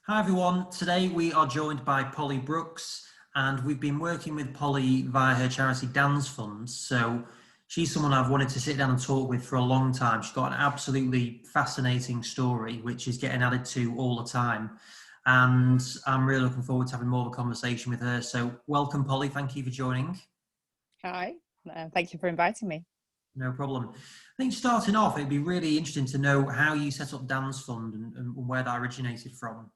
Hi everyone, today we are joined by Polly Brooks and we've been working with Polly via her charity Dance Funds. So she's someone I've wanted to sit down and talk with for a long time. She's got an absolutely fascinating story which is getting added to all the time. And I'm really looking forward to having more of a conversation with her. So welcome Polly, thank you for joining. Hi, thank you for inviting me. No problem. I think starting off, it'd be really interesting to know how you set up Dance Fund and where that originated from.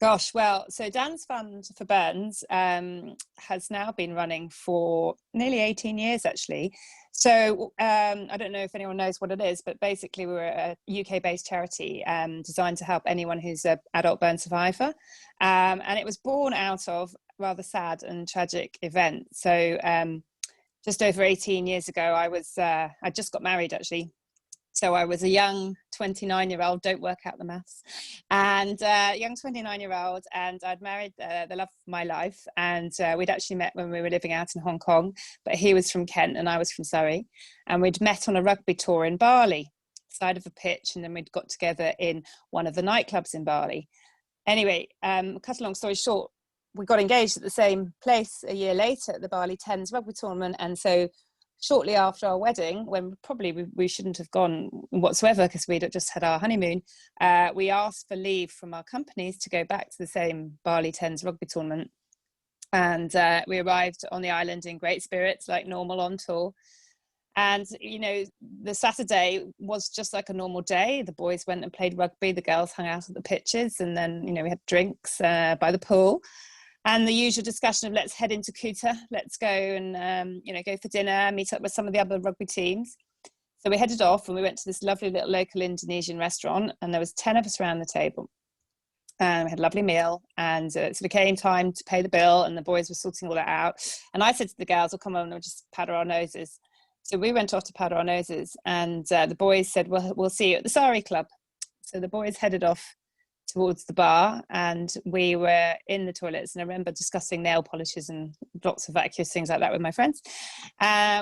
Gosh, well, so Dan's Fund for Burns has now been running for nearly 18 years, actually. So I don't know if anyone knows what it is, but basically we're a UK-based charity designed to help anyone who's an adult burn survivor. And it was born out of rather sad and tragic event. So just over 18 years ago, I just got married, actually. So I was a young 29-year-old, don't work out the maths, and young 29-year-old, and I'd married the love of my life. And we'd actually met when we were living out in Hong Kong, but he was from Kent and I was from Surrey. And we'd met on a rugby tour in Bali, side of a pitch, and then we'd got together in one of the nightclubs in Bali. Anyway, cut a long story short, we got engaged at the same place a year later at the Bali Tens rugby tournament. And so shortly after our wedding, when probably we shouldn't have gone whatsoever because we'd just had our honeymoon, we asked for leave from our companies to go back to the same Bali Tens rugby tournament. And we arrived on the island in great spirits, like normal on tour. And, you know, the Saturday was just like a normal day. The boys went and played rugby, the girls hung out at the pitches, and then, you know, we had drinks by the pool. And the usual discussion of let's head into Kuta, let's go and, go for dinner, meet up with some of the other rugby teams. So we headed off and we went to this lovely little local Indonesian restaurant, and there was 10 of us around the table. And we had a lovely meal, and it sort of came time to pay the bill, and the boys were sorting all that out. And I said to the girls, well, come on, we'll just powder our noses. So we went off to powder our noses, and the boys said, well, we'll see you at the Sari Club. So the boys headed off towards the bar, and we were in the toilets, and I remember discussing nail polishes and lots of vacuous things like that with my friends.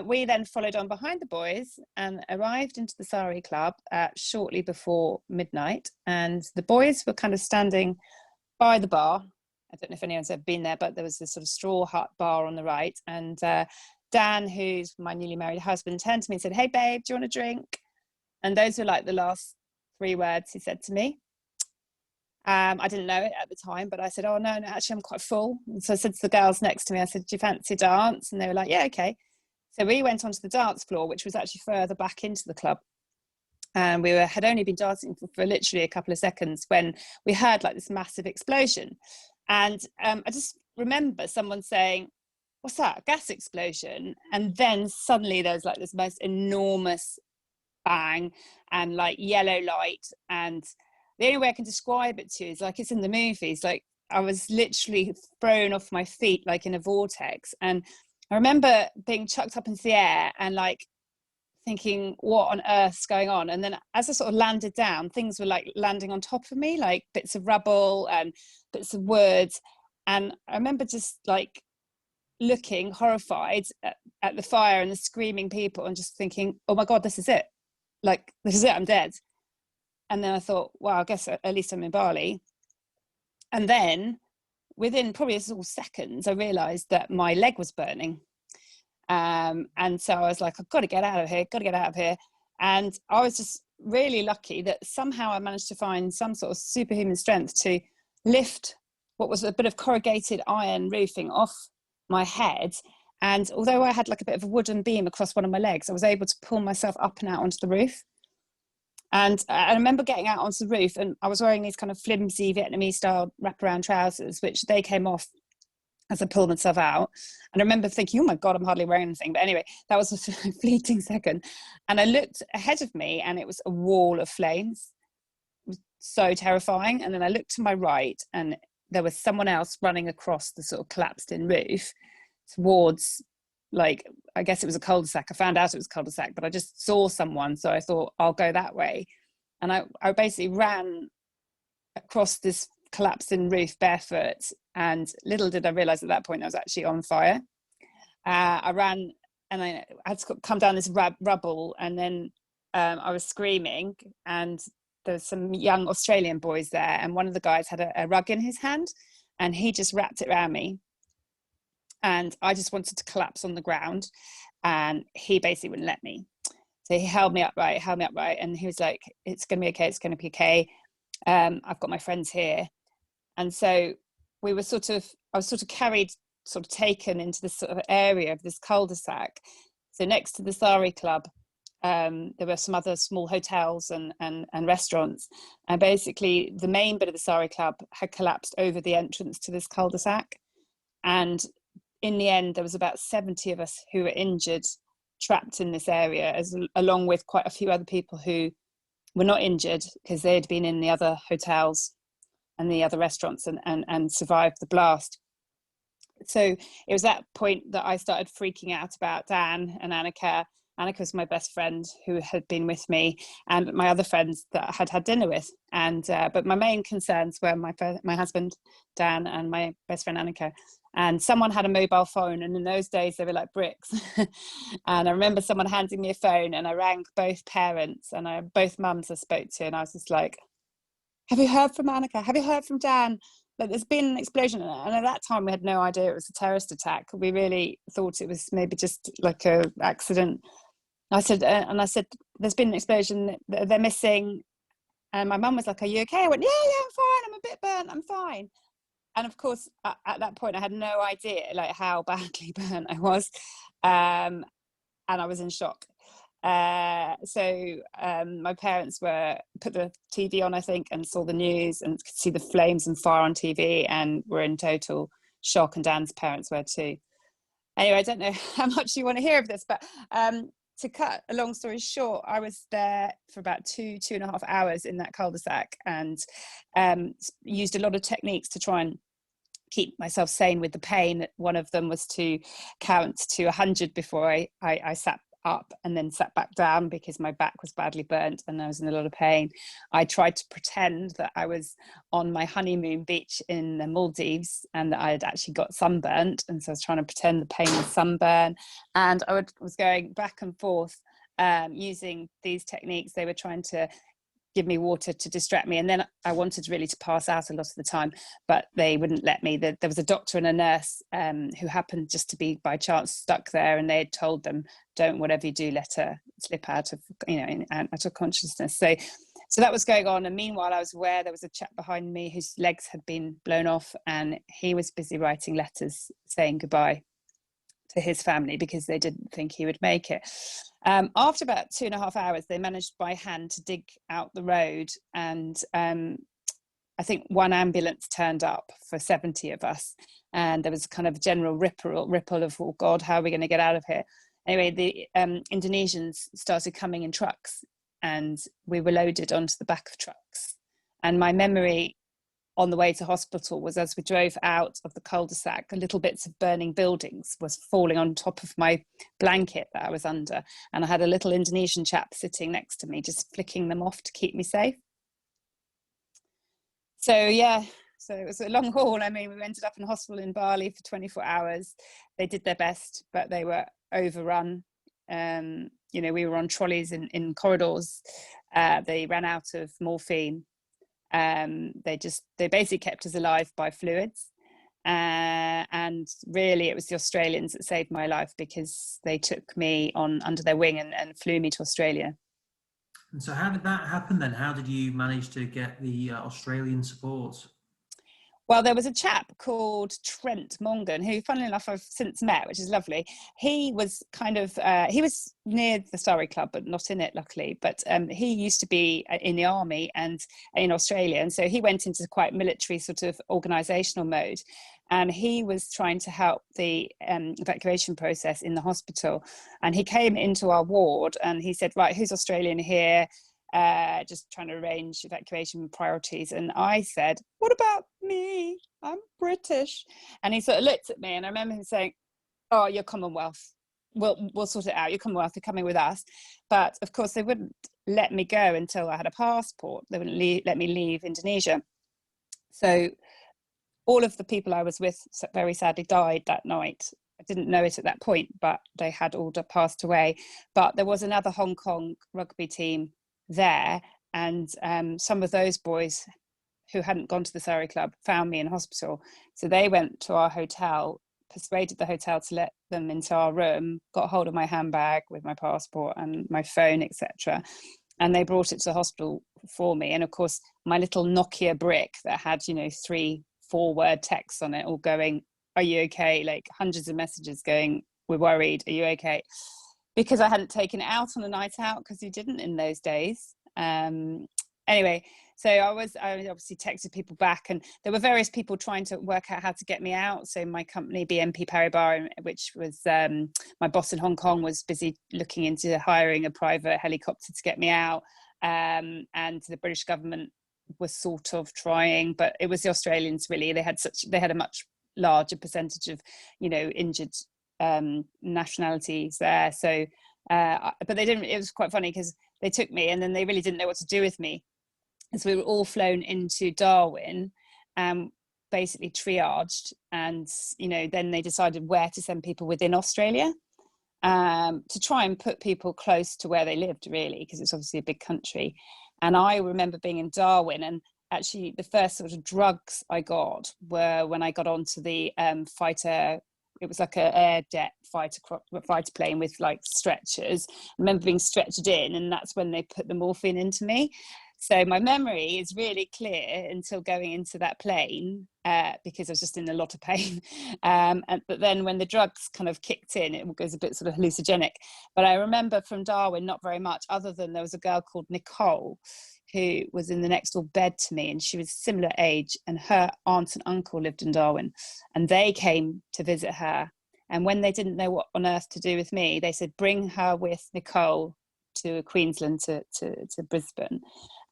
We then followed on behind the boys and arrived into the Sari Club shortly before midnight, and the boys were kind of standing by the bar. I don't know if anyone's ever been there, but there was this sort of straw hut bar on the right, and Dan, who's my newly married husband, turned to me and said, hey babe, do you want a drink? And those were like the last 3 words he said to me. I didn't know it at the time, but I said, oh, no, actually, I'm quite full. And so I said to the girls next to me, I said, do you fancy a dance? And they were like, yeah, okay. So we went onto the dance floor, which was actually further back into the club. And we had only been dancing for literally a couple of seconds when we heard like this massive explosion. And I just remember someone saying, what's that, a gas explosion? And then suddenly there's like this most enormous bang and like yellow light, and the only way I can describe it to you is like it's in the movies. Like I was literally thrown off my feet like in a vortex. And I remember being chucked up into the air and like thinking, what on earth's going on? And then as I sort of landed down, things were like landing on top of me, like bits of rubble and bits of wood. And I remember just like looking horrified at the fire and the screaming people and just thinking, oh my God, this is it. Like, this is it, I'm dead. And then I thought, wow, I guess at least I'm in Bali. And then within probably a sort of seconds, I realized that my leg was burning. And so I was like, I've got to get out of here, And I was just really lucky that somehow I managed to find some sort of superhuman strength to lift what was a bit of corrugated iron roofing off my head. And although I had like a bit of a wooden beam across one of my legs, I was able to pull myself up and out onto the roof. And I remember getting out onto the roof, and I was wearing these kind of flimsy Vietnamese style wraparound trousers, which they came off as I pulled myself out. And I remember thinking, oh my God, I'm hardly wearing anything. But anyway, that was a fleeting second. And I looked ahead of me and it was a wall of flames. It was so terrifying. And then I looked to my right and there was someone else running across the sort of collapsed in roof towards, like, I guess it was a cul-de-sac. I found out it was a cul-de-sac, but I just saw someone. So I thought, I'll go that way. And I basically ran across this collapsed in roof barefoot. And little did I realize at that point I was actually on fire. I ran and I had to come down this rubble, and then I was screaming, and there was some young Australian boys there, and one of the guys had a rug in his hand, and he just wrapped it around me, and I just wanted to collapse on the ground, and he basically wouldn't let me. So he held me upright, and he was like, "It's going to be okay. It's going to be okay. I've got my friends here." And so I was sort of carried, sort of taken into this sort of area of this cul-de-sac. So next to the Sari Club, there were some other small hotels and restaurants. And basically the main bit of the Sari Club had collapsed over the entrance to this cul-de-sac. And in the end, there was about 70 of us who were injured, trapped in this area, along with quite a few other people who were not injured because they had been in the other hotels and the other restaurants and survived the blast. So it was that point that I started freaking out about Dan and Annika. Annika was my best friend who had been with me, and my other friends that I had had dinner with. And but my main concerns were my husband Dan and my best friend Annika. And someone had a mobile phone, and in those days they were like bricks. And I remember someone handing me a phone, and I rang both parents and both mums I spoke to, and I was just like, "Have you heard from Annika? Have you heard from Dan? Like, there's been an explosion." And at that time we had no idea it was a terrorist attack. We really thought it was maybe just like a accident. I said, "There's been an explosion. They're missing." And my mum was like, "Are you okay?" I went, "Yeah, I'm fine. I'm a bit burnt. I'm fine." And of course, at that point, I had no idea like how badly burnt I was, and I was in shock. So my parents put the TV on, I think, and saw the news and could see the flames and fire on TV, and were in total shock. And Dan's parents were too. Anyway, I don't know how much you want to hear of this, but to cut a long story short, I was there for about 2.5 hours in that cul-de-sac, and used a lot of techniques to try and keep myself sane with the pain. One of them was to count to 100 before I sat up and then sat back down, because my back was badly burnt and I was in a lot of pain. I tried to pretend that I was on my honeymoon beach in the Maldives and that I had actually got sunburnt, and so I was trying to pretend the pain was sunburn, and I was going back and forth using these techniques. They were trying to give me water to distract me, and then I wanted really to pass out a lot of the time, but they wouldn't let me. There was a doctor and a nurse who happened just to be by chance stuck there, and they had told them, "Don't, whatever you do, let her slip out of out of consciousness." So that was going on, and meanwhile I was aware there was a chap behind me whose legs had been blown off, and he was busy writing letters saying goodbye to his family because they didn't think he would make it. After about 2.5 hours, they managed by hand to dig out the road, and I think one ambulance turned up for 70 of us, and there was kind of general ripple of, "Oh God, how are we going to get out of here?" Anyway, the Indonesians started coming in trucks, and we were loaded onto the back of trucks. And my memory on the way to hospital was, as we drove out of the cul-de-sac, little bits of burning buildings was falling on top of my blanket that I was under, and I had a little Indonesian chap sitting next to me just flicking them off to keep me safe. So it was a long haul. I mean, we ended up in hospital in Bali for 24 hours. They did their best, but they were overrun. We were on trolleys in corridors. They ran out of morphine. They basically kept us alive by fluids, and really it was the Australians that saved my life, because they took me on under their wing and flew me to Australia. And so how did that happen then? How did you manage to get the Australian support? Well, there was a chap called Trent Mongan, who, funnily enough, I've since met, which is lovely. He was he was near the Sari Club, but not in it, luckily. But he used to be in the army and in Australia. And so he went into quite military sort of organisational mode. And he was trying to help the evacuation process in the hospital. And he came into our ward and he said, "Right, who's Australian here? Just trying to arrange evacuation priorities." And I said, "What about me? I'm British." And he sort of looked at me, and I remember him saying, "Oh, you're Commonwealth. We'll sort it out. You're Commonwealth. You're coming with us." But of course, they wouldn't let me go until I had a passport. They wouldn't let me leave Indonesia. So all of the people I was with very sadly died that night. I didn't know it at that point, but they had all passed away. But there was another Hong Kong rugby team there, And some of those boys who hadn't gone to the Sari Club found me in hospital. So they went to our hotel, persuaded the hotel to let them into our room, got hold of my handbag with my passport and my phone, etc. And they brought it to the hospital for me. And of course, my little Nokia brick that had, 3-4 word texts on it, all going, "Are you okay?" Like hundreds of messages going, "We're worried. Are you okay?" Because I hadn't taken it out on a night out, because you didn't in those days. Anyway, so I obviously texted people back, and there were various people trying to work out how to get me out. So my company, BNP Paribas, which was my boss in Hong Kong, was busy looking into hiring a private helicopter to get me out. And the British government was sort of trying, but it was the Australians really. They had a much larger percentage of, injured nationalities there. So, but they didn't. It was quite funny because they took me, and then they really didn't know what to do with me. And so we were all flown into Darwin, basically triaged, and then they decided where to send people within Australia, to try and put people close to where they lived, really, because it's obviously a big country. And I remember being in Darwin, and actually the first sort of drugs I got were when I got onto the fighter. It was like an air jet fighter plane with like stretchers. I remember being stretchered in, and that's when they put the morphine into me. So my memory is really clear until going into that plane, because I was just in a lot of pain. But then when the drugs kind of kicked in, it goes a bit sort of hallucinogenic. But I remember from Darwin not very much, other than there was a girl called Nicole who was in the next door bed to me, and she was similar age, and her aunt and uncle lived in Darwin, and they came to visit her. And when they didn't know what on earth to do with me, they said, "Bring her with Nicole to Queensland, to Brisbane,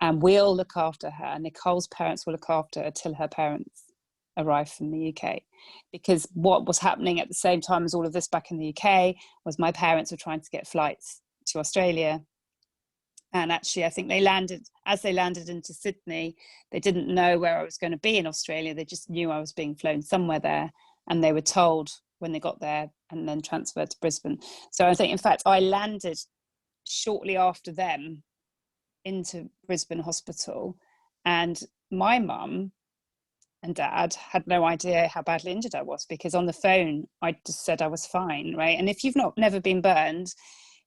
and we'll look after her. Nicole's parents will look after her till her parents arrive from the UK." Because what was happening at the same time as all of this back in the UK was my parents were trying to get flights to Australia. And actually, I think as they landed into Sydney, they didn't know where I was going to be in Australia. They just knew I was being flown somewhere there. And they were told when they got there, and then transferred to Brisbane. So I think, in fact, I landed shortly after them into Brisbane Hospital. And my mum and dad had no idea how badly injured I was, because on the phone, I just said I was fine, right? And if you've never been burned,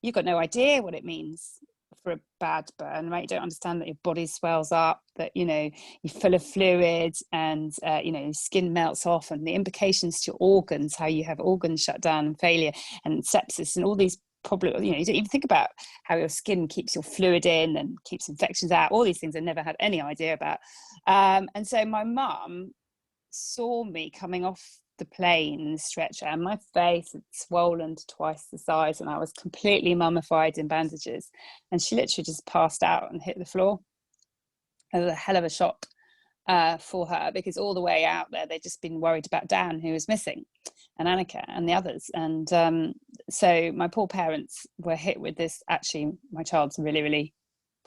you've got no idea what it means for a bad burn, right? You don't understand that your body swells up, that you're full of fluid, and skin melts off, and the implications to your organs, how you have organs shut down and failure and sepsis and all these problems. You don't even think about how your skin keeps your fluid in and keeps infections out. All these things I never had any idea about. And so my mum saw me coming off the plane in the stretcher, and my face had swollen to twice the size, and I was completely mummified in bandages, and she literally just passed out and hit the floor. It was a hell of a shock for her, because all the way out there they'd just been worried about Dan, who was missing, and Annika and the others. And so my poor parents were hit with this. Actually, my child's really, really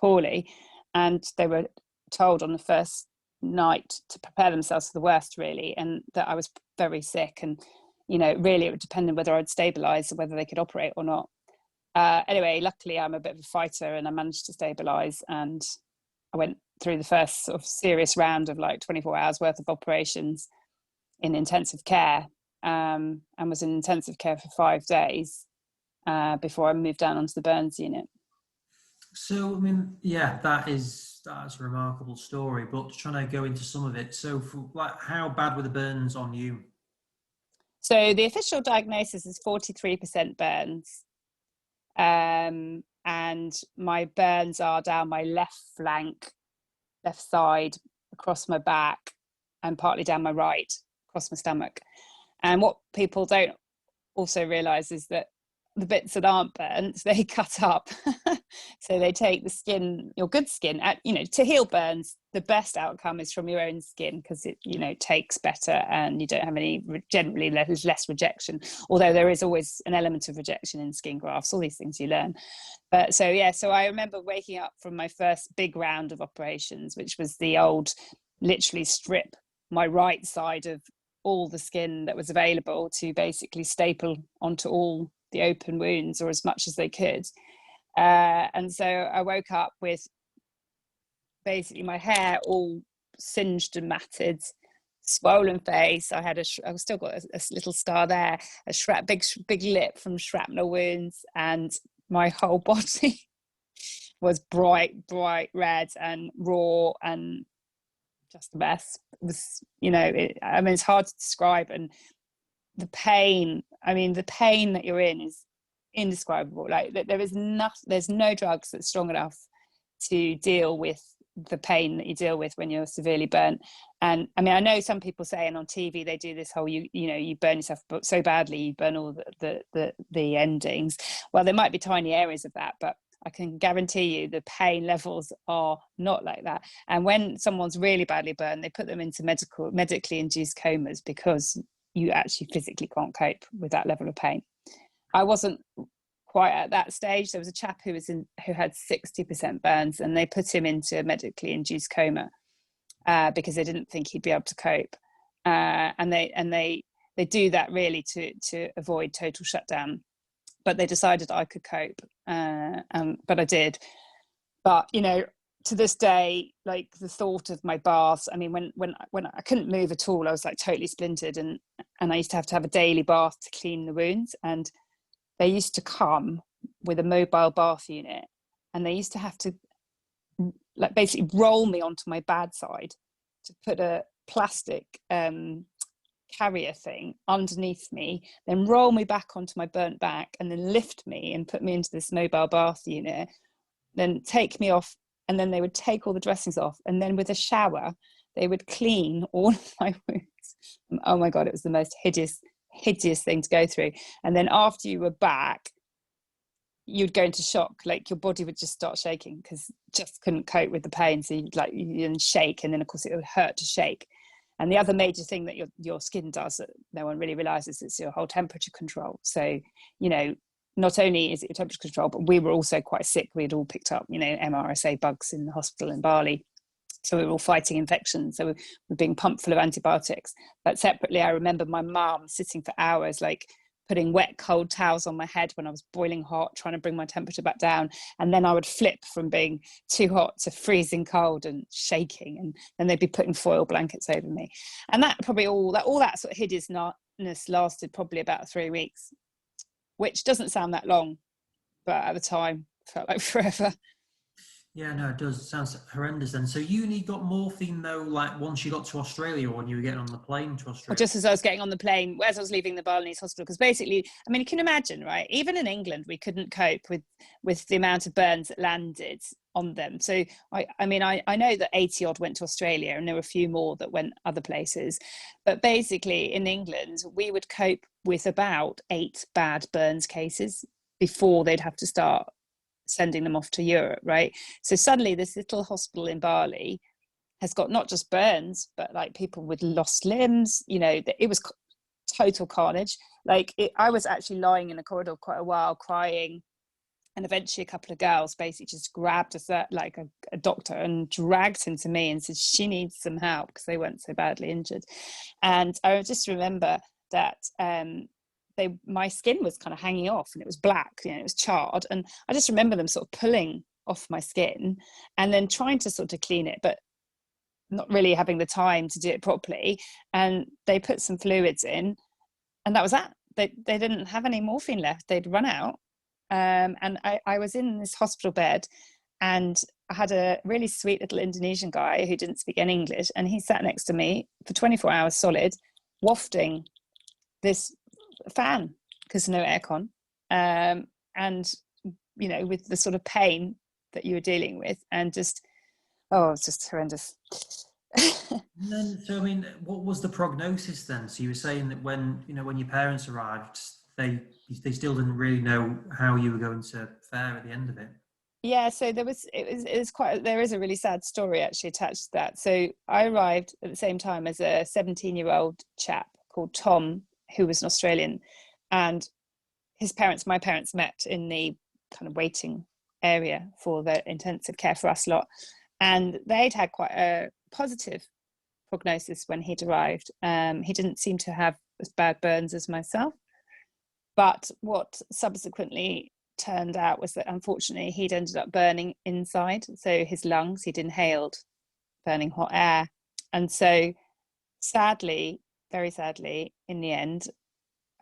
poorly, and they were told on the first night to prepare themselves for the worst, really, and that I was very sick, and really it would depend on whether I'd stabilize or whether they could operate or not. Anyway, luckily I'm a bit of a fighter, and I managed to stabilize, and I went through the first sort of serious round of like 24 hours worth of operations in intensive care, and was in intensive care for 5 days before I moved down onto the burns unit. So, I mean, yeah, that's a remarkable story, but trying to go into some of it. So, how bad were the burns on you? So the official diagnosis is 43% burns. And my burns are down my left flank, left side, across my back, and partly down my right, across my stomach. And what people don't also realize is that the bits that aren't burnt, they cut up. So they take the skin, your good skin, to heal burns. The best outcome is from your own skin, because it takes better, and you don't have generally there's less rejection, although there is always an element of rejection in skin grafts, all these things you learn. But so I remember waking up from my first big round of operations, which was the old literally strip my right side of all the skin that was available to basically staple onto all the open wounds, or as much as they could. And so I woke up with basically my hair all singed and matted, swollen face. I've still got a little scar there, big lip from shrapnel wounds, and my whole body was bright red and raw and just a mess. It was, it's hard to describe. And the pain that you're in is indescribable. Like, there's no drugs that's strong enough to deal with the pain that you deal with when you're severely burnt. And I mean, I know some people say, and on TV they do this whole you burn yourself so badly you burn all the endings. Well, there might be tiny areas of that, but I can guarantee you the pain levels are not like that. And when someone's really badly burned, they put them into medically induced comas, because you actually physically can't cope with that level of pain. I wasn't quite at that stage. There was a chap who had 60% burns, and they put him into a medically induced coma because they didn't think he'd be able to cope. And they do that really to avoid total shutdown. But they decided I could cope, but I did. But to this day, like, the thought of my baths. I mean, when I couldn't move at all, I was like totally splintered, and I used to have a daily bath to clean the wounds. And they used to come with a mobile bath unit, and they used to have to like basically roll me onto my bad side to put a plastic carrier thing underneath me, then roll me back onto my burnt back, and then lift me and put me into this mobile bath unit, then take me off, and then they would take all the dressings off, and then with a shower they would clean all of my wounds. Oh my god, it was the most hideous thing to go through. And then after you were back, you'd go into shock. Like, your body would just start shaking because just couldn't cope with the pain. So you'd shake, and then of course it would hurt to shake. And the other major thing that your skin does that no one really realizes is your whole temperature control. So, not only is it your temperature control, but we were also quite sick. We had all picked up, MRSA bugs in the hospital in Bali. So we were all fighting infections. So we were being pumped full of antibiotics. But separately, I remember my mum sitting for hours, like putting wet, cold towels on my head when I was boiling hot, trying to bring my temperature back down. And then I would flip from being too hot to freezing cold and shaking. And then they'd be putting foil blankets over me. And that probably all that sort of hideousness lasted probably about 3 weeks, which doesn't sound that long, but at the time felt like forever. Yeah, no, it does. It sounds horrendous then. So you only got morphine though, like once you got to Australia, or when you were getting on the plane to Or Australia? just as I was getting on the plane, as I was leaving the Balinese hospital, because basically, I mean, you can imagine, right? Even in England, we couldn't cope with the amount of burns that landed on them. So I mean, I know that 80 odd went to Australia, and there were a few more that went other places. But basically, in England, we would cope with about 8 bad burns cases before they'd have to start sending them off to Europe, right? So suddenly this little hospital in Bali has got not just burns, but like people with lost limbs. It was total carnage. I was actually lying in the corridor quite a while crying, and eventually a couple of girls basically just grabbed a doctor and dragged him to me and said she needs some help because they weren't so badly injured. And I just remember that my skin was kind of hanging off, and it was black, it was charred, and I just remember them sort of pulling off my skin and then trying to sort of clean it, but not really having the time to do it properly. And they put some fluids in, and that was that. They didn't have any morphine left. They'd run out. And I was in this hospital bed, and I had a really sweet little Indonesian guy who didn't speak any English, and he sat next to me for 24 hours solid, wafting this fan because no aircon, and with the sort of pain that you were dealing with, and just it's just horrendous. And then, so I mean, what was the prognosis then? So you were saying that when your parents arrived, they still didn't really know how you were going to fare at the end of it. Yeah, so there is a really sad story actually attached to that. So I arrived at the same time as a 17-year-old chap called Tom, who was an Australian, and my parents met in the kind of waiting area for the intensive care for us lot, and they'd had quite a positive prognosis when he'd arrived. He didn't seem to have as bad burns as myself, but what subsequently turned out was that unfortunately he'd ended up burning inside, so his lungs, he'd inhaled burning hot air. And so sadly, very sadly, in the end,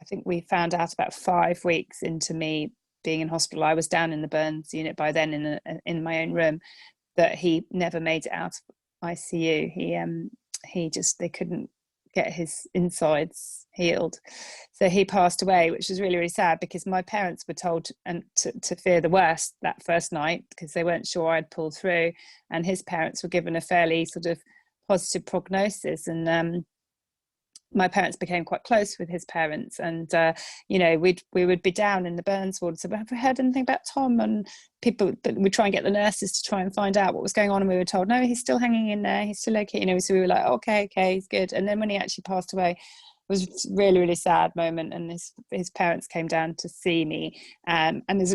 I think we found out about 5 weeks into me being in hospital, I was down in the burns unit by then in my own room, that he never made it out of ICU. They couldn't get his insides healed, so he passed away, which was really, really sad, because my parents were told to fear the worst that first night, because they weren't sure I'd pull through, and his parents were given a fairly sort of positive prognosis, and my parents became quite close with his parents, and we would be down in the burns ward, so have we heard anything about Tom? And people, we'd try and get the nurses to try and find out what was going on, and we were told, no, he's still hanging in there, he's still okay, so we were like, okay, he's good. And then when he actually passed away, it was a really, really sad moment, and his parents came down to see me, and there's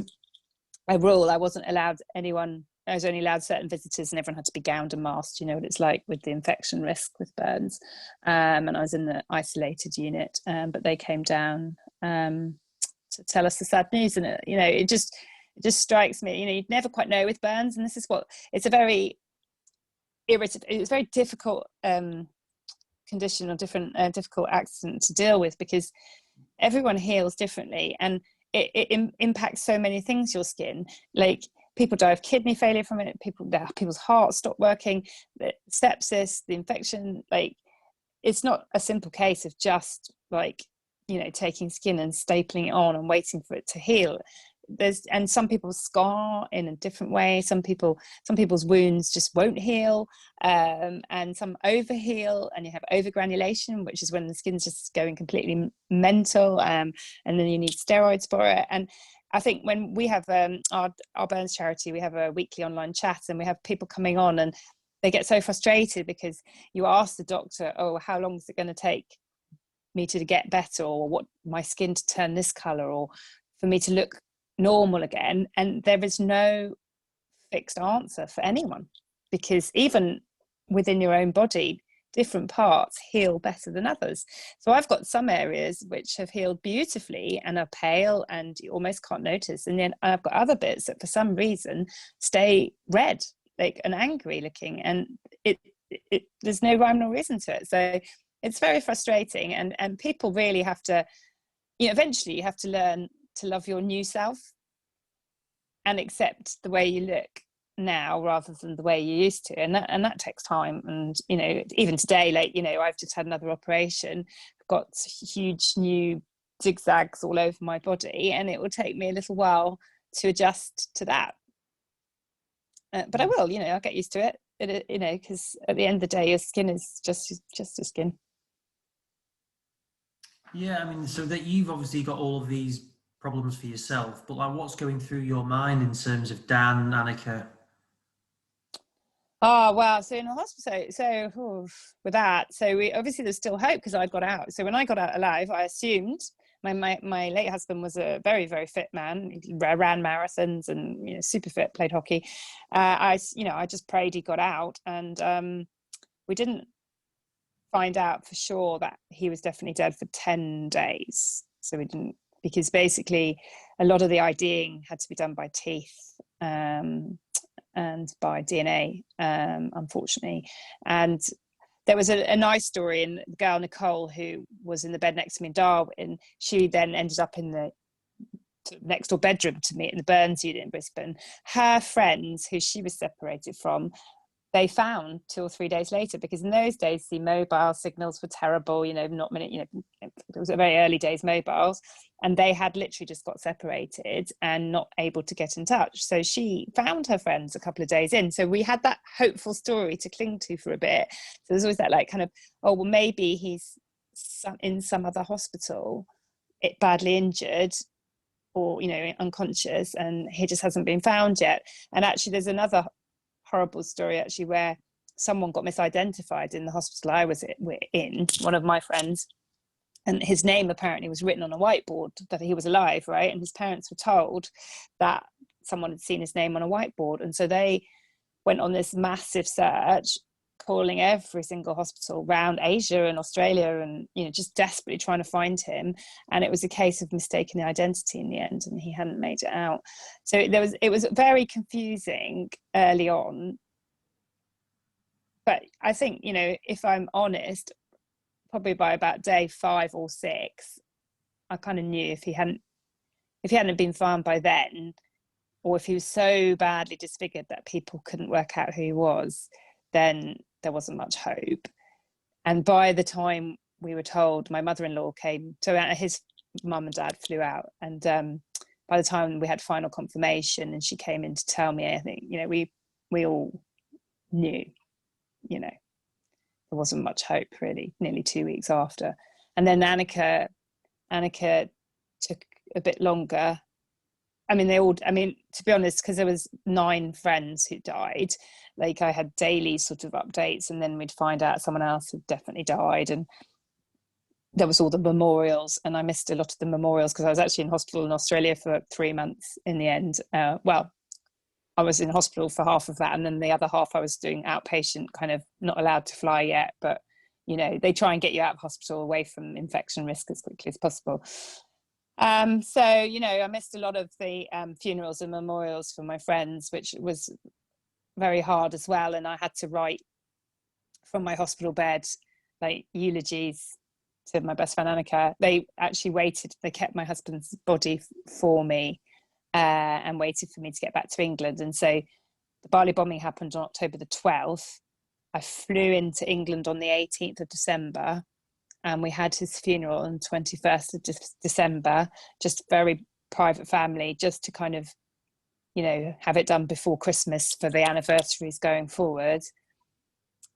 a rule, I was only allowed certain visitors, and everyone had to be gowned and masked. You know what it's like with the infection risk with burns. And I was in the isolated unit, but they came down to tell us the sad news. And it just strikes me. You never quite know with burns, and this is what it's a very it's very difficult condition, or difficult accident to deal with, because everyone heals differently, and it impacts so many things. Your skin, like, people die of kidney failure from it. People's hearts stop working. The sepsis, the infection, like, it's not a simple case of just taking skin and stapling it on and waiting for it to heal. And some people scar in a different way. Some people's wounds just won't heal, and some overheal, and you have overgranulation, which is when the skin's just going completely mental, and then you need steroids for it. And I think when we have our burns charity, we have a weekly online chat, and we have people coming on, and they get so frustrated because you ask the doctor, oh, how long is it going to take me to get better, or what my skin to turn this color, or for me to look normal again? And there is no fixed answer for anyone, because even within your own body, different parts heal better than others. So I've got some areas which have healed beautifully and are pale and you almost can't notice, and then I've got other bits that for some reason stay red, like, and angry looking, and it there's no rhyme nor reason to it. So it's very frustrating, and people really have to, eventually you have to learn to love your new self and accept the way you look now rather than the way you used to, and that takes time. And even today, I've just had another operation, I've got huge new zigzags all over my body, and it will take me a little while to adjust to that, but I will. I'll get used to it, because at the end of the day, your skin is just your skin. Yeah, I mean, so that you've obviously got all of these problems for yourself, but what's going through your mind in terms of Dan, Annika? Oh, wow. So in the hospital, with that, we obviously, there's still hope, because I got out. So when I got out alive, I assumed my late husband was a very, very fit man. He ran marathons and super fit, played hockey. I just prayed he got out, and we didn't find out for sure that he was definitely dead for 10 days. So we didn't, because basically a lot of the IDing had to be done by teeth and by DNA, unfortunately. And there was a nice story, and the girl Nicole, who was in the bed next to me in Darwin, she then ended up in the next door bedroom to me in the burns unit in Brisbane. Her friends, who she was separated from, they found 2 or 3 days later, because in those days the mobile signals were terrible, not many, it was a very early days mobiles, and they had literally just got separated and not able to get in touch. So she found her friends a couple of days in. So we had that hopeful story to cling to for a bit. So there's always that kind of, oh, well, maybe he's in some other hospital, badly injured, or unconscious, and he just hasn't been found yet. And actually there's another horrible story actually, where someone got misidentified in the hospital I was in, one of my friends, and his name apparently was written on a whiteboard that he was alive, right? And his parents were told that someone had seen his name on a whiteboard, and so they went on this massive search calling every single hospital around Asia and Australia, and just desperately trying to find him. And it was a case of mistaken identity in the end, and he hadn't made it out. So it was very confusing early on. But I think, if I'm honest, probably by about day 5 or 6, I kind of knew if he hadn't been found by then, or if he was so badly disfigured that people couldn't work out who he was, then there wasn't much hope. And by the time we were told, my mother-in-law came, so his mum and dad flew out, and by the time we had final confirmation and she came in to tell me, I think, we all knew, there wasn't much hope really, nearly 2 weeks after. And then Annika took a bit longer. To be honest, because there was 9 friends who died, like I had daily sort of updates, and then we'd find out someone else had definitely died. And there was all the memorials, and I missed a lot of the memorials because I was actually in hospital in Australia for 3 months in the end. I was in hospital for half of that, and then the other half I was doing outpatient, kind of not allowed to fly yet, but they try and get you out of hospital away from infection risk as quickly as possible. I missed a lot of the funerals and memorials for my friends, which was very hard as well. And I had to write from my hospital bed, like, eulogies to my best friend Annika. They actually waited, they kept my husband's body for me and waited for me to get back to England. And so the Bali bombing happened on October the 12th. I flew into England on the 18th of December. And we had his funeral on 21st of December, just very private family, just to kind of, have it done before Christmas for the anniversaries going forward.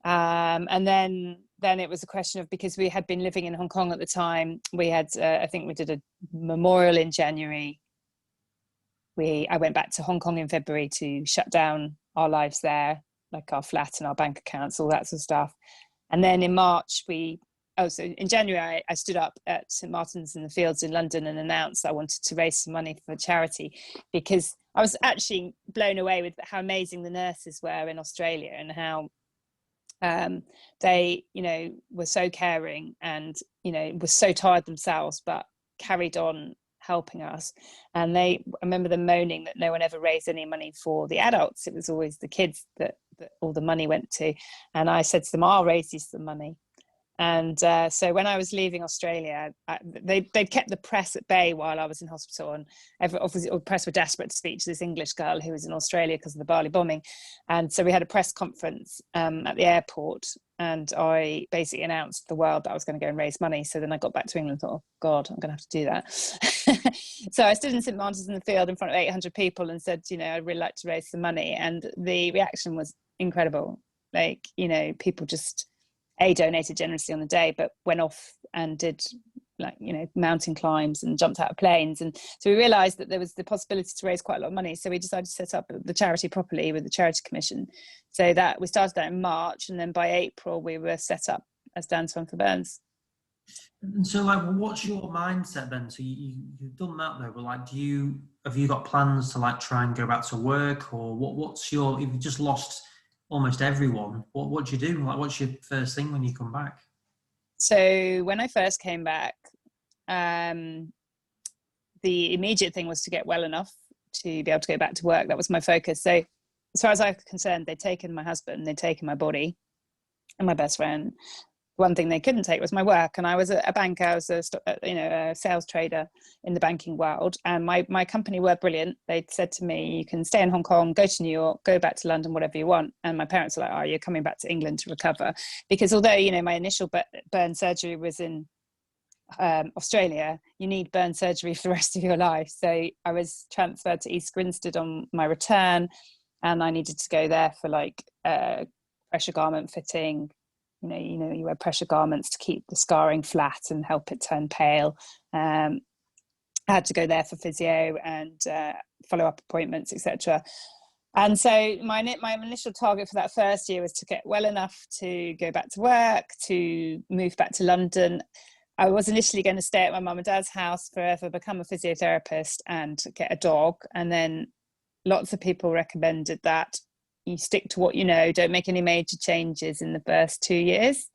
And then it was a question of, because we had been living in Hong Kong at the time, we had, I think we did a memorial in January. I went back to Hong Kong in February to shut down our lives there, like our flat and our bank accounts, all that sort of stuff. And then in March, so in January, I stood up at St Martin's in the Fields in London and announced I wanted to raise some money for charity, because I was actually blown away with how amazing the nurses were in Australia, and how they, were so caring and, were so tired themselves, but carried on helping us. And I remember them moaning that no one ever raised any money for the adults. It was always the kids that all the money went to. And I said to them, I'll raise you some money. And so when I was leaving Australia, they'd kept the press at bay while I was in hospital, and obviously the press were desperate to speak to this English girl who was in Australia because of the Bali bombing. And so we had a press conference at the airport, and I basically announced to the world that I was going to go and raise money. So then I got back to England and thought, oh God, I'm going to have to do that. So I stood in St Martin's in the Field in front of 800 people and said, I'd really like to raise some money. And the reaction was incredible. Like, people just donated generously on the day, but went off and did, like, mountain climbs and jumped out of planes. And so we realized that there was the possibility to raise quite a lot of money. So we decided to set up the charity properly with the Charity Commission. So that we started that in March, and then by April we were set up as Dance Fund for Burns. And so, like, what's your mindset then? So you've done that though, but like, have you got plans to, like, try and go back to work, or what's your, if you just lost almost everyone, what do you do? Like, what's your first thing when you come back? So when I first came back, the immediate thing was to get well enough to be able to go back to work. That was my focus. So as far as I was concerned, they'd taken my husband, they'd taken my body and my best friend. One thing they couldn't take was my work. And I was a banker, I was a sales trader in the banking world. And my company were brilliant. They said to me, you can stay in Hong Kong, go to New York, go back to London, whatever you want. And my parents were like, oh, you're coming back to England to recover. Because although, my initial burn surgery was in Australia, you need burn surgery for the rest of your life. So I was transferred to East Grinstead on my return, and I needed to go there for pressure garment fitting. You wear pressure garments to keep the scarring flat and help it turn pale. I had to go there for physio and follow-up appointments, etc. And so my initial target for that first year was to get well enough to go back to work, to move back to London. I was initially going to stay at my mum and dad's house forever, become a physiotherapist and get a dog. And then lots of people recommended that you stick to what you know, don't make any major changes in the first 2 years.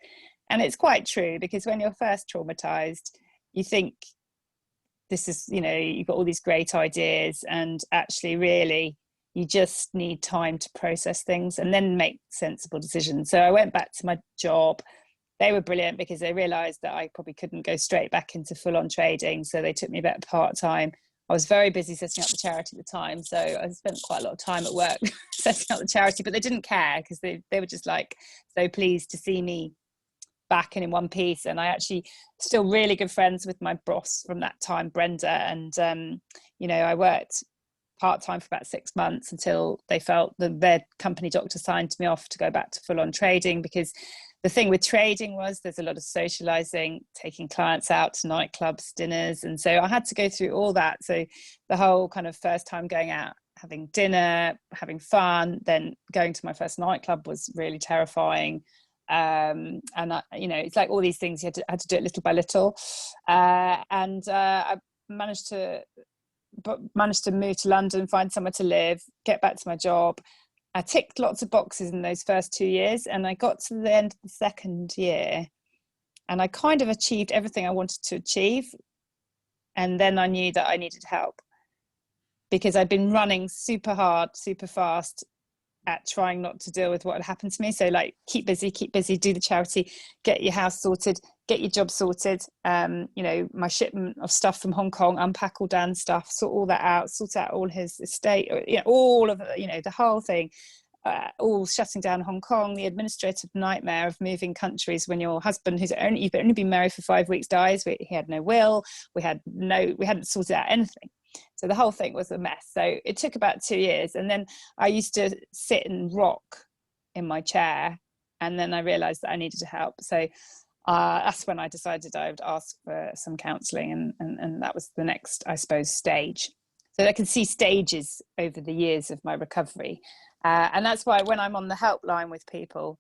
And it's quite true, because when you're first traumatized, you think this is, you know, you've got all these great ideas, and actually really you just need time to process things and then make sensible decisions. So I went back to my job. They were brilliant, because they realized that I probably couldn't go straight back into full-on trading, so they took me back part-time. I was very busy setting up the charity at the time, so I spent quite a lot of time at work setting up the charity, but they didn't care, because they were just like so pleased to see me back and in one piece. And I actually still really good friends with my boss from that time, Brenda, and you know, I worked part-time for about 6 months until they felt that their company doctor signed me off to go back to full-on trading, because the thing with trading was there's a lot of socializing, taking clients out to nightclubs, dinners, and so I had to go through all that. So the whole kind of first time going out, having dinner, having fun, then going to my first nightclub was really terrifying. And you know, it's like all these things, you had to do it little by little. I managed to move to London, find somewhere to live, get back to my job. I ticked lots of boxes in those first 2 years, and I got to the end of the second year and I kind of achieved everything I wanted to achieve. And then I knew that I needed help, because I'd been running super hard, super fast at trying not to deal with what had happened to me. So like, keep busy, do the charity, get your house sorted, get your job sorted. You know, my shipment of stuff from Hong Kong, unpack all Dan's stuff, sort all that out, sort out all his estate, you know, all of, you know, the whole thing. All shutting down Hong Kong, the administrative nightmare of moving countries when your husband, you've only been married for 5 weeks, dies. He had no will. We hadn't sorted out anything. So the whole thing was a mess. So it took about 2 years. And then I used to sit and rock in my chair. And then I realized that I needed help. So that's when I decided I would ask for some counseling. And that was the next, I suppose, stage. So I can see stages over the years of my recovery. And that's why when I'm on the helpline with people,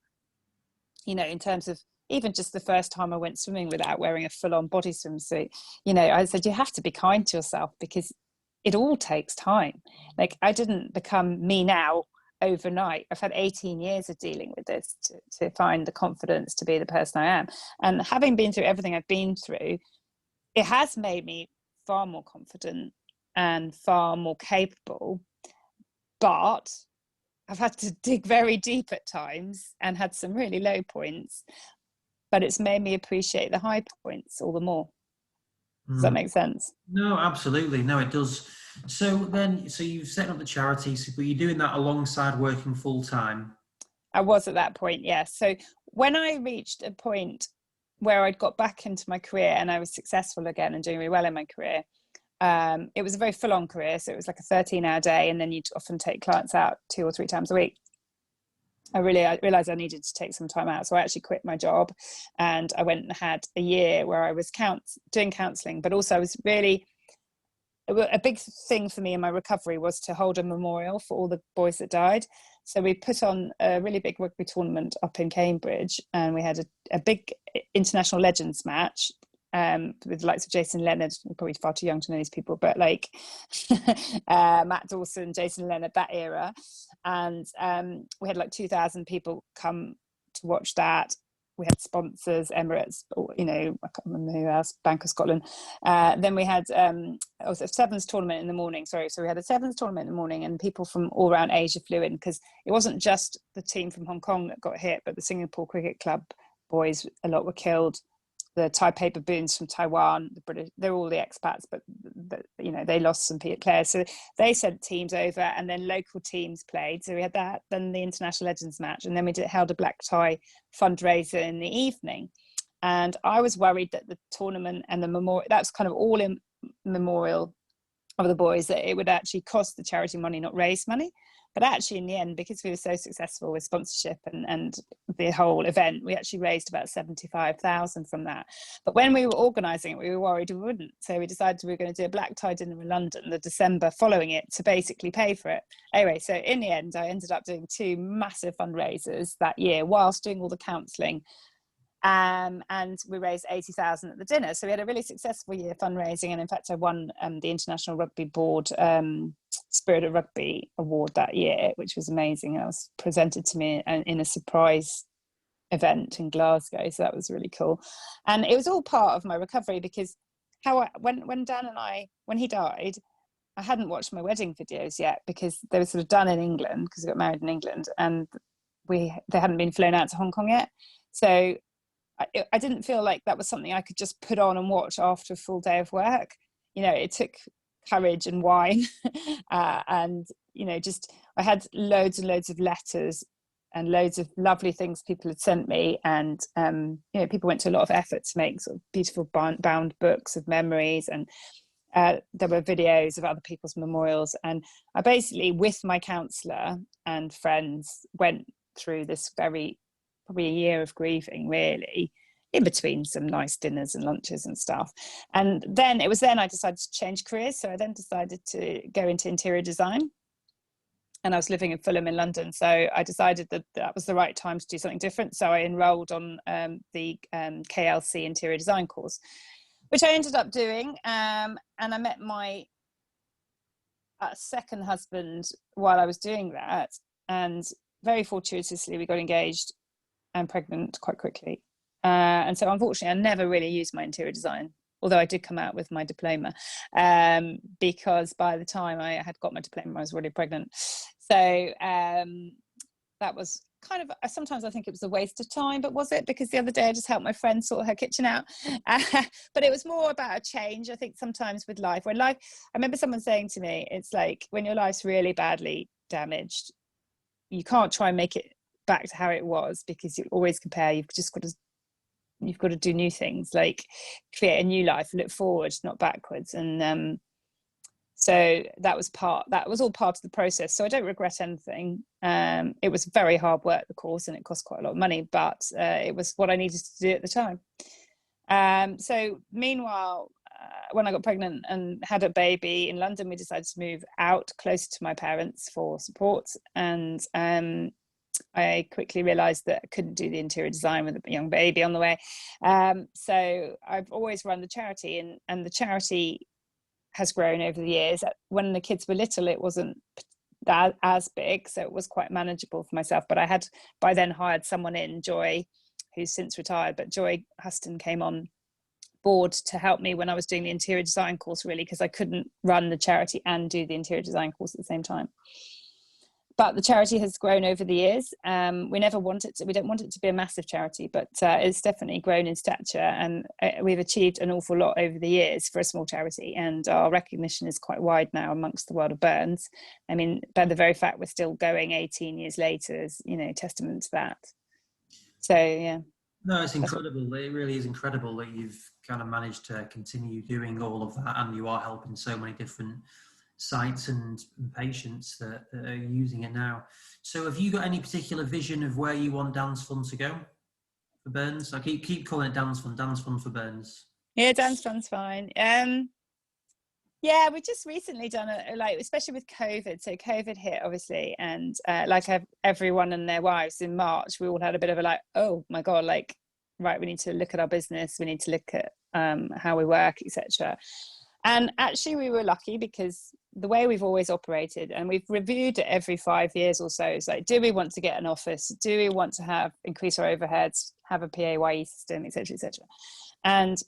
you know, in terms of even just the first time I went swimming without wearing a full-on body swimsuit, you know, I said, you have to be kind to yourself, because it all takes time. Like, I didn't become me now overnight. I've had 18 years of dealing with this to find the confidence to be the person I am. And having been through everything I've been through, it has made me far more confident and far more capable. But I've had to dig very deep at times and had some really low points, but it's made me appreciate the high points all the more. Does that make sense? No, absolutely. No, it does. So you've set up the charities, but you're doing that alongside working full time. I was at that point, yes. So when I reached a point where I'd got back into my career and I was successful again and doing really well in my career, it was a very full-on career. So it was like a 13-hour day, and then you'd often take clients out 2 or 3 times a week. I realized I needed to take some time out. So I actually quit my job, and I went and had a year where I was doing counseling, but also I was really, a big thing for me in my recovery was to hold a memorial for all the boys that died. So we put on a really big rugby tournament up in Cambridge, and we had a big international legends match with the likes of Jason Leonard. You're probably far too young to know these people, but like Matt Dawson, Jason Leonard, that era. And we had like 2,000 people come to watch that. We had sponsors, Emirates, you know, I can't remember who else, Bank of Scotland. Then we had a sevens tournament in the morning. So we had a sevens tournament in the morning, and people from all around Asia flew in, because it wasn't just the team from Hong Kong that got hit, but the Singapore Cricket Club boys, a lot were killed. The Taipei baboons from Taiwan, the British, they're all the expats, but you know, they lost some players. So they sent teams over, and then local teams played. So we had that, then the International Legends match, and then we held a black tie fundraiser in the evening. And I was worried that the tournament and the memorial, that's kind of all in memorial of the boys, that it would actually cost the charity money, not raise money. But actually, in the end, because we were so successful with sponsorship and the whole event, we actually raised about 75,000 from that. But when we were organising it, we were worried we wouldn't. So we decided we were going to do a black tie dinner in London the December following it to basically pay for it. Anyway, so in the end, I ended up doing 2 massive fundraisers that year whilst doing all the counselling. And we raised 80,000 at the dinner. So we had a really successful year fundraising. And in fact, I won the International Rugby Board Spirit of Rugby award that year, which was amazing. That was presented to me in a surprise event in Glasgow, so that was really cool. And it was all part of my recovery, because when he died, I hadn't watched my wedding videos yet, because they were sort of done in England, because we got married in England, and they hadn't been flown out to Hong Kong yet. So I didn't feel like that was something I could just put on and watch after a full day of work. You know, it took courage and wine, and just I had loads and loads of letters and loads of lovely things people had sent me, and people went to a lot of effort to make sort of beautiful bound books of memories, and there were videos of other people's memorials. And I basically, with my counsellor and friends, went through this probably a year of grieving, really, in between some nice dinners and lunches and stuff. And then I decided to change careers. So I then decided to go into interior design. And I was living in Fulham in London. So I decided that was the right time to do something different. So I enrolled on the KLC interior design course, which I ended up doing. And I met my second husband while I was doing that. And very fortuitously, we got engaged and pregnant quite quickly. And so unfortunately, I never really used my interior design, although I did come out with my diploma, because by the time I had got my diploma, I was already pregnant. So that was kind of, sometimes I think it was a waste of time, but was it? Because the other day I just helped my friend sort her kitchen out. But it was more about a change. I think sometimes with life, I remember someone saying to me, it's like when your life's really badly damaged, you can't try and make it back to how it was, because you always compare. You've got to do new things, like create a new life, look forward, not backwards. And so that was all part of the process. So I don't regret anything. It was very hard work, the course, and it cost quite a lot of money, but it was what I needed to do at the time. So meanwhile, when I got pregnant and had a baby in London, we decided to move out closer to my parents for support. And I quickly realised that I couldn't do the interior design with a young baby on the way. So I've always run the charity, and the charity has grown over the years. When the kids were little, it wasn't that as big, so it was quite manageable for myself. But I had by then hired someone in, Joy, who's since retired, but Joy Huston came on board to help me when I was doing the interior design course, really, because I couldn't run the charity and do the interior design course at the same time. But the charity has grown over the years. We don't want it to be a massive charity, but it's definitely grown in stature, and we've achieved an awful lot over the years for a small charity, and our recognition is quite wide now amongst the world of burns. I mean, by the very fact we're still going 18 years later is, testament to that. So, yeah. No, it's incredible. It really is incredible that you've kind of managed to continue doing all of that, and you are helping so many different sites and patients that are using it now. So have you got any particular vision of where you want Dance Fun to go for burns? I keep calling it Dance Fun for burns. Yeah, Dance Fun's fine. Yeah, we just recently done especially with COVID. So COVID hit, obviously, and everyone and their wives in March, we all had a bit of a oh my God, right, we need to look at our business, we need to look at how we work, etc. And actually we were lucky, because the way we've always operated, and we've reviewed it every 5 years or so, is do we want to get an office? Do we want to increase our overheads, have a PAYE system, etc., etc.? And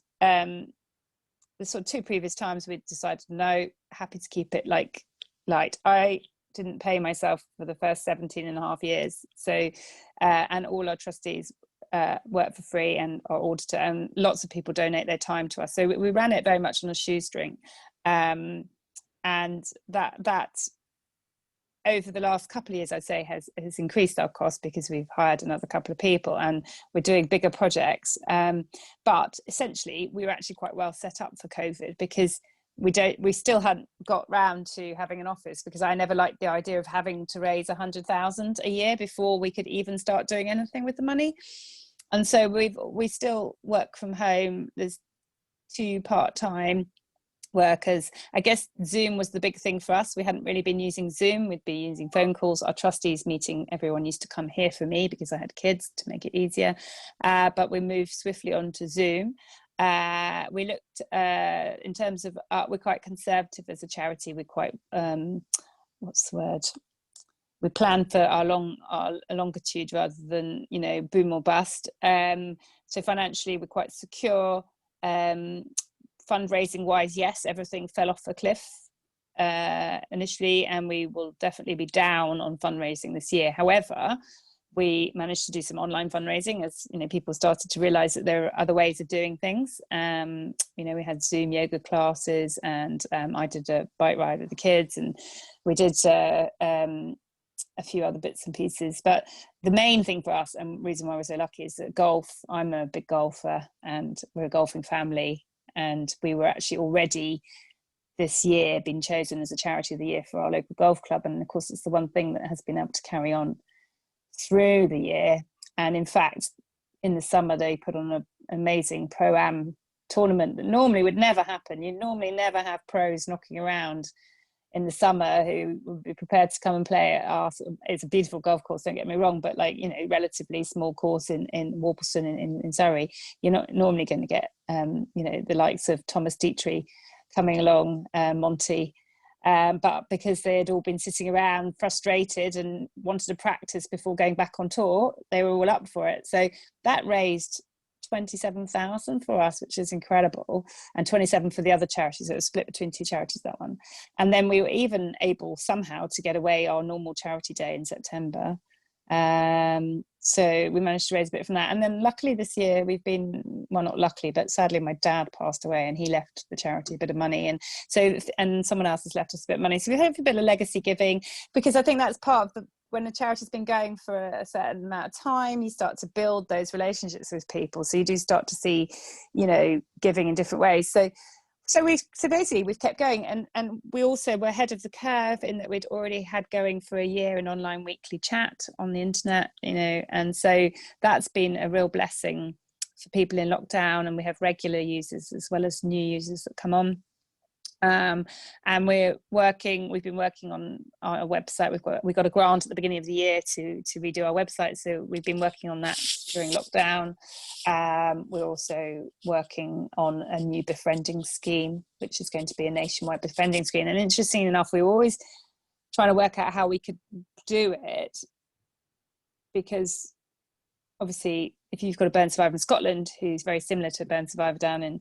the sort of 2 previous times we decided no, happy to keep it light. I didn't pay myself for the first 17 and a half years. So, and all our trustees work for free, and our auditor, and lots of people donate their time to us. So we ran it very much on a shoestring. And that over the last couple of years, I'd say has increased our cost, because we've hired another couple of people and we're doing bigger projects. But essentially we were actually quite well set up for COVID, because we still hadn't got round to having an office, because I never liked the idea of having to raise 100,000 a year before we could even start doing anything with the money. And so we still work from home. There's 2 part-time workers. I guess Zoom was the big thing for us. We hadn't really been using Zoom. We'd be using phone calls. Our trustees meeting, everyone used to come here for me because I had kids, to make it easier. But we moved swiftly onto Zoom. We looked in terms of we're quite conservative as a charity. We're quite what's the word? We plan for our longitude rather than, you know, boom or bust. So financially, we're quite secure. Fundraising wise, yes, everything fell off a cliff initially, and we will definitely be down on fundraising this year. However, we managed to do some online fundraising as, you know, people started to realize that there are other ways of doing things. You know, we had Zoom yoga classes, and I did a bike ride with the kids, and we did a few other bits and pieces. But the main thing for us, and reason why we're so lucky, is that golf. I'm a big golfer, and we're a golfing family, and we were actually already this year been chosen as a charity of the year for our local golf club. And of course, it's the one thing that has been able to carry on through the year. And in fact, in the summer, they put on an amazing pro-am tournament that normally would never happen. You normally never have pros knocking around in the summer who would be prepared to come and play at our, it's a beautiful golf course, don't get me wrong, but like, you know, relatively small course in Warbleston in Surrey. You're not normally going to get, you know, the likes of Thomas Dietrich coming along, Monty, but because they had all been sitting around frustrated and wanted to practice before going back on tour, they were all up for it. So that raised 27,000 for us, which is incredible, and 27 for the other charities. It was split between two charities, that one. And then we were even able somehow to get away our normal charity day in September. So we managed to raise a bit from that. And then luckily this year we've been, well, not luckily, but sadly my dad passed away and he left the charity a bit of money. And so, and someone else has left us a bit of money. So we hope a bit of legacy giving, because I think that's part of the, when a charity's been going for a certain amount of time, you start to build those relationships with people. So you do start to see, you know, giving in different ways. So basically we've kept going, and we also were ahead of the curve in that we'd already had going for a year an online weekly chat on the internet, you know, and so that's been a real blessing for people in lockdown. And we have regular users as well as new users that come on. And we've been working on our website. We got a grant at the beginning of the year to redo our website, so we've been working on that during lockdown. We're also working on a new befriending scheme, which is going to be a nationwide befriending scheme. And interesting enough, we were always trying to work out how we could do it, because obviously if you've got a burn survivor in Scotland who's very similar to a burn survivor down in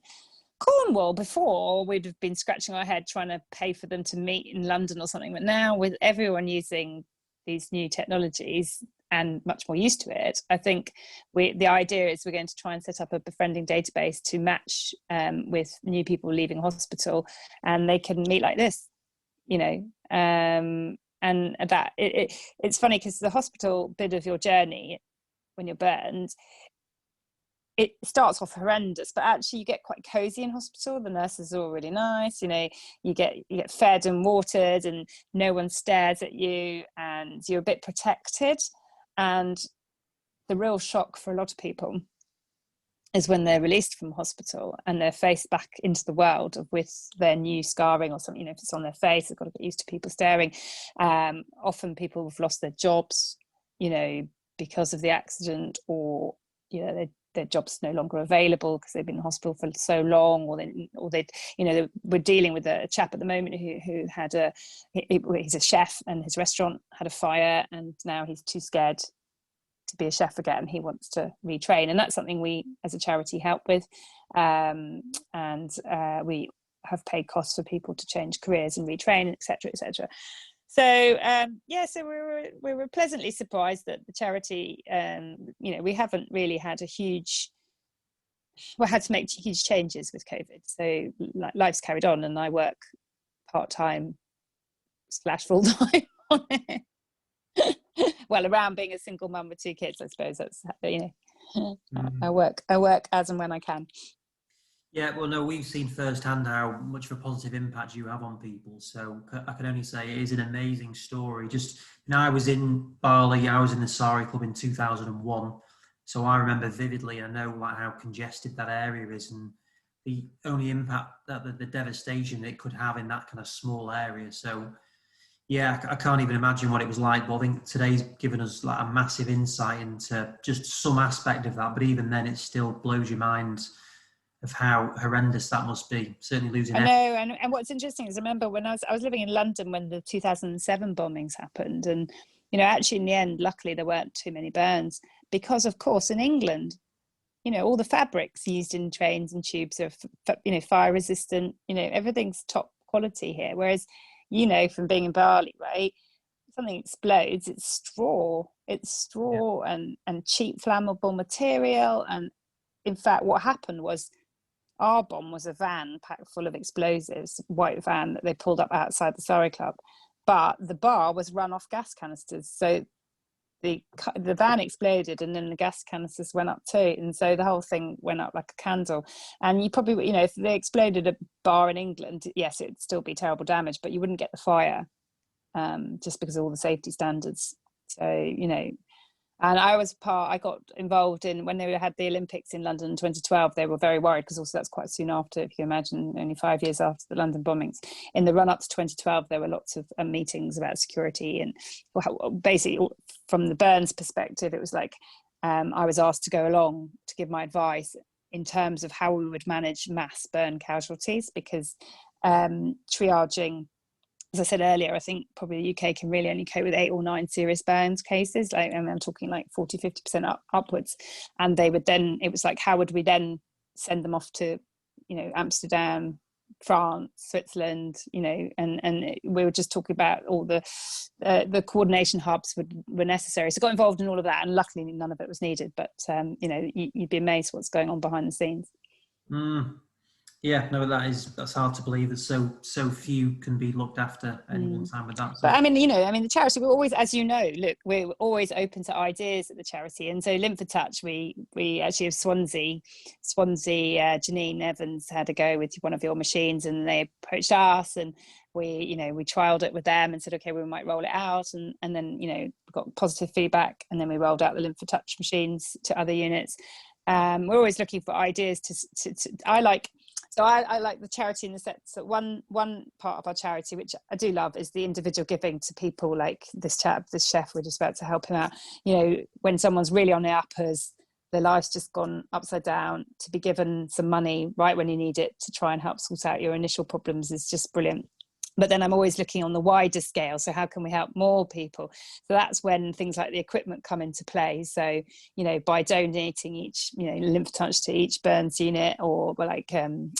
Cornwall, before we'd have been scratching our head trying to pay for them to meet in London or something. But now with everyone using these new technologies and much more used to it, I think the idea is we're going to try and set up a befriending database to match with new people leaving hospital, and they can meet like this, you know. And that it's funny because the hospital bit of your journey when you're burned, it starts off horrendous, but actually you get quite cozy in hospital. The nurses are all really nice, you know, you get fed and watered, and no one stares at you, and you're a bit protected. And the real shock for a lot of people is when they're released from hospital and they're faced back into the world with their new scarring or something. You know, if it's on their face, they've got to get used to people staring. Often people have lost their jobs, you know, because of the accident, or, you know, their job's no longer available because they've been in hospital for so long, or they, you know, we're dealing with a chap at the moment who had he's a chef, and his restaurant had a fire, and now he's too scared to be a chef again. He wants to retrain, and that's something we as a charity help with, and we have paid costs for people to change careers and retrain, etc., etc. So so we were pleasantly surprised that the charity, you know, we haven't really had had to make huge changes with COVID. So life's carried on, and I work part-time / full-time on it. Well, around being a single mum with 2 kids, I suppose that's, you know, I work as and when I can. Yeah, well, no, we've seen firsthand how much of a positive impact you have on people. So I can only say it is an amazing story. Just, you know, I was in Bali, I was in the Sari Club in 2001. So I remember vividly, I know like how congested that area is, and the only impact that the devastation it could have in that kind of small area. So yeah, I can't even imagine what it was like. But I think today's given us like a massive insight into just some aspect of that. But even then, it still blows your mind of how horrendous that must be. Certainly losing. I know, and what's interesting is I remember when I was living in London when the 2007 bombings happened, and actually in the end, luckily there weren't too many burns because, of course, in England, all the fabrics used in trains and tubes are fire resistant. Everything's top quality here. Whereas, from being in Bali, right, something explodes, it's straw. It's straw and cheap flammable material. And in fact, what happened was our bomb was a van packed full of explosives, white van that they pulled up outside the Sari Club, but the bar was run off gas canisters. So the van exploded and then the gas canisters went up too, and so the whole thing went up like a candle. And you probably, if they exploded a bar in England, yes, it'd still be terrible damage, but you wouldn't get the fire, just because of all the safety standards. So and I got involved in when they had the Olympics in London in 2012. They were very worried because also that's quite soon after, if you imagine, only 5 years after the London bombings. In the run up to 2012, there were lots of meetings about security, and basically from the burns perspective, it was like I was asked to go along to give my advice in terms of how we would manage mass burn casualties, because triaging, as I said earlier, I think probably the UK can really only cope with 8 or 9 serious burns cases. And I'm talking like 40-50% upwards. And they would then, it was like, how would we then send them off to, Amsterdam, France, Switzerland, and we were just talking about all the coordination hubs were necessary. So I got involved in all of that, and luckily none of it was needed. But, you'd be amazed what's going on behind the scenes. Yeah, no, that's hard to believe that so few can be looked after at any one time with that. But the charity, we're always, as we're always open to ideas at the charity. And so Lymphatouch, we actually have Swansea, Janine Evans had a go with one of your machines, and they approached us, and we trialed it with them and said, okay, we might roll it out, and then we got positive feedback, and then we rolled out the Lymphatouch machines to other units. We're always looking for ideas I like the charity in the sense that one part of our charity, which I do love, is the individual giving to people like this chef, we're just about to help him out. When someone's really on the uppers, their life's just gone upside down, to be given some money right when you need it to try and help sort out your initial problems is just brilliant. But then I'm always looking on the wider scale. So how can we help more people? So that's when things like the equipment come into play. So, by donating each, Lymphatouch to each burns unit, or like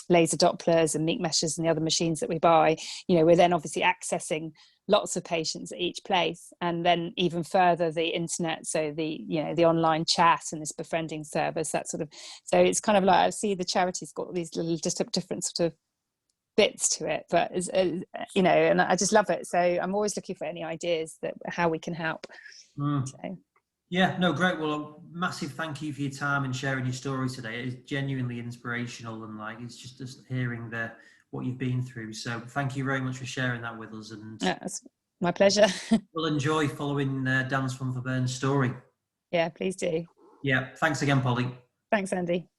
laser Dopplers and meat meshers and the other machines that we buy, we're then obviously accessing lots of patients at each place. And then even further, the internet, so the online chat and this befriending service, that sort of, so it's kind of like, I see the charity's got these little just different sort of bits to it, but and I just love it. So I'm always looking for any ideas that how we can help. So. Yeah, no, great. Well, a massive thank you for your time and sharing your story today. It is genuinely inspirational, and it's just hearing what you've been through. So thank you very much for sharing that with us. And it's my pleasure. We'll enjoy following Dan's Fun for Burns story. Yeah, please do. Yeah, thanks again, Polly. Thanks, Andy.